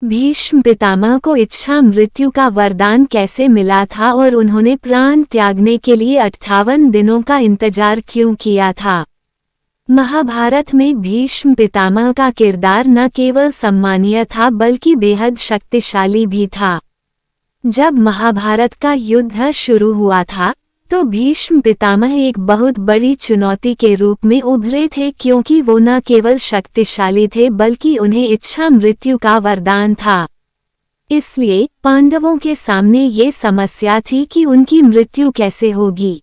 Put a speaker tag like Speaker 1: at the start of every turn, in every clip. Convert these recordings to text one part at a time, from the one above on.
Speaker 1: भीष्म पितामह को इच्छा मृत्यु का वरदान कैसे मिला था और उन्होंने प्राण त्यागने के लिए 58 दिनों का इंतजार क्यों किया था। महाभारत में भीष्म पितामह का किरदार न केवल सम्मानीय था बल्कि बेहद शक्तिशाली भी था। जब महाभारत का युद्ध शुरू हुआ था तो भीष्म पितामह एक बहुत बड़ी चुनौती के रूप में उभरे थे, क्योंकि वो न केवल शक्तिशाली थे बल्कि उन्हें इच्छा मृत्यु का वरदान था। इसलिए पांडवों के सामने ये समस्या थी कि उनकी मृत्यु कैसे होगी।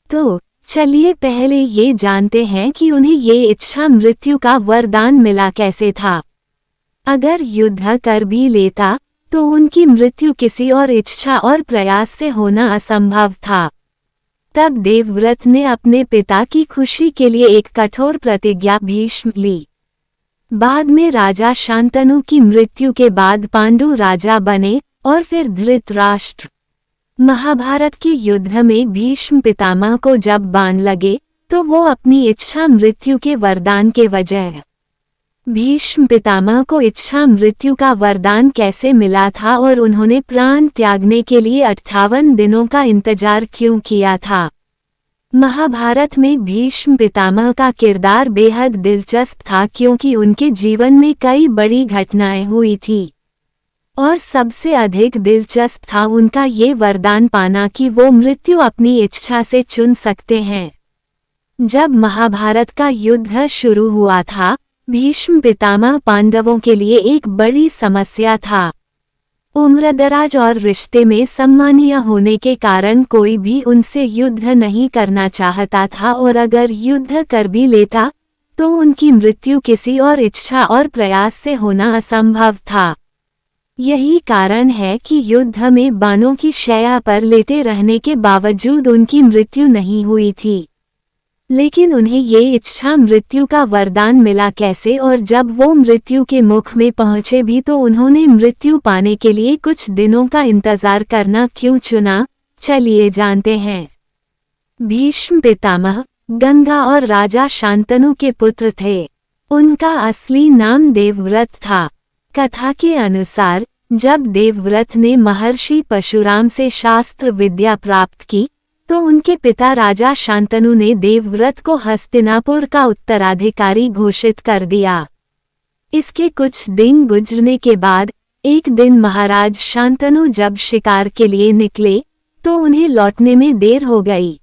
Speaker 1: तो चलिए पहले ये जानते हैं कि उन्हें ये इच्छा मृत्यु का वरदान मिला कैसे था। अगर युद्ध कर भी लेता तो उनकी मृत्यु किसी और इच्छा और प्रयास से होना असंभव था। तब देवव्रत ने अपने पिता की खुशी के लिए एक कठोर प्रतिज्ञा भीष्म ली। बाद में राजा शांतनु की मृत्यु के बाद पांडु राजा बने और फिर धृतराष्ट्र। महाभारत के युद्ध में भीष्म पितामह को जब बाण लगे तो वो अपनी इच्छा मृत्यु के वरदान के वजह। भीष्म पितामह को इच्छा मृत्यु का वरदान कैसे मिला था और उन्होंने प्राण त्यागने के लिए 58 दिनों का इंतजार क्यों किया था। महाभारत में भीष्म पितामह का किरदार बेहद दिलचस्प था, क्योंकि उनके जीवन में कई बड़ी घटनाएं हुई थी और सबसे अधिक दिलचस्प था उनका ये वरदान पाना कि वो मृत्यु अपनी इच्छा से चुन सकते हैं। जब महाभारत का युद्ध शुरू हुआ था भीष्म पितामह पांडवों के लिए एक बड़ी समस्या था। उम्रदराज और रिश्ते में सम्मानीय होने के कारण कोई भी उनसे युद्ध नहीं करना चाहता था, और अगर युद्ध कर भी लेता तो उनकी मृत्यु किसी और इच्छा और प्रयास से होना असंभव था। यही कारण है कि युद्ध में बाणों की शैया पर लेटे रहने के बावजूद उनकी मृत्यु नहीं हुई थी। लेकिन उन्हें ये इच्छा मृत्यु का वरदान मिला कैसे, और जब वो मृत्यु के मुख में पहुंचे भी तो उन्होंने मृत्यु पाने के लिए कुछ दिनों का इंतजार करना क्यों चुना, चलिए जानते हैं। भीष्म पितामह गंगा और राजा शांतनु के पुत्र थे। उनका असली नाम देवव्रत था। कथा के अनुसार जब देवव्रत ने महर्षि परशुराम से शास्त्र विद्या प्राप्त की तो उनके पिता राजा शांतनु ने देवव्रत को हस्तिनापुर का उत्तराधिकारी घोषित कर दिया। इसके कुछ दिन गुजरने के बाद एक दिन महाराज शांतनु जब शिकार के लिए निकले तो उन्हें लौटने में देर हो गई।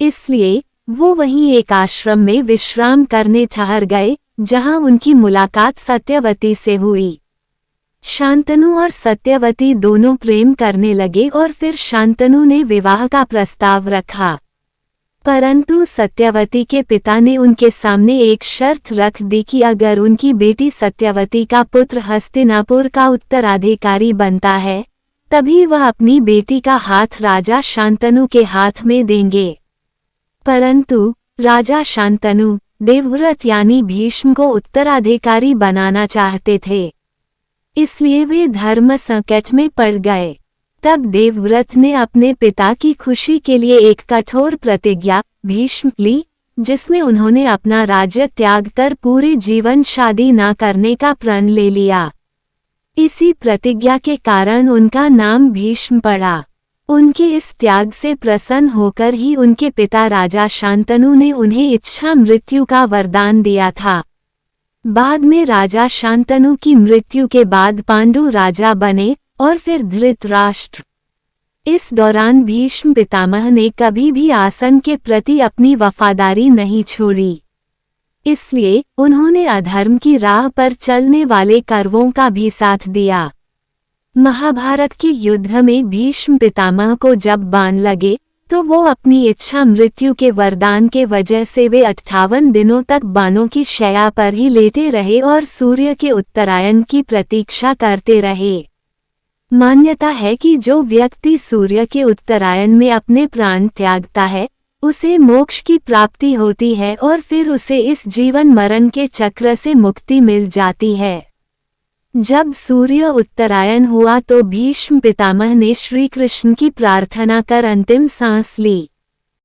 Speaker 1: इसलिए वो वहीं एक आश्रम में विश्राम करने ठहर गए, जहां उनकी मुलाकात सत्यवती से हुई। शांतनु और सत्यवती दोनों प्रेम करने लगे और फिर शांतनु ने विवाह का प्रस्ताव रखा, परंतु सत्यवती के पिता ने उनके सामने एक शर्त रख दी कि अगर उनकी बेटी सत्यवती का पुत्र हस्तिनापुर का उत्तराधिकारी बनता है तभी वह अपनी बेटी का हाथ राजा शांतनु के हाथ में देंगे। परंतु राजा शांतनु देवव्रत यानी भीष्म को उत्तराधिकारी बनाना चाहते थे, इसलिए वे धर्म संकट में पड़ गए। तब देवव्रत ने अपने पिता की खुशी के लिए एक कठोर प्रतिज्ञा भीष्म ली, जिसमें उन्होंने अपना राज्य त्याग कर पूरे जीवन शादी न करने का प्रण ले लिया। इसी प्रतिज्ञा के कारण उनका नाम भीष्म पड़ा। उनके इस त्याग से प्रसन्न होकर ही उनके पिता राजा शांतनु ने उन्हें इच्छा मृत्यु का वरदान दिया था। बाद में राजा शांतनु की मृत्यु के बाद पांडु राजा बने और फिर धृतराष्ट्र। इस दौरान भीष्म पितामह ने कभी भी आसन के प्रति अपनी वफादारी नहीं छोड़ी, इसलिए उन्होंने अधर्म की राह पर चलने वाले कौरवों का भी साथ दिया। महाभारत के युद्ध में भीष्म पितामह को जब बाण लगे तो वो अपनी इच्छा मृत्यु के वरदान के वजह से वे 58 दिनों तक बाणों की शैया पर ही लेटे रहे और सूर्य के उत्तरायण की प्रतीक्षा करते रहे। मान्यता है कि जो व्यक्ति सूर्य के उत्तरायण में अपने प्राण त्यागता है उसे मोक्ष की प्राप्ति होती है और फिर उसे इस जीवन मरण के चक्र से मुक्ति मिल जाती है। जब सूर्य उत्तरायण हुआ तो भीष्म पितामह ने श्री कृष्ण की प्रार्थना कर अंतिम सांस ली।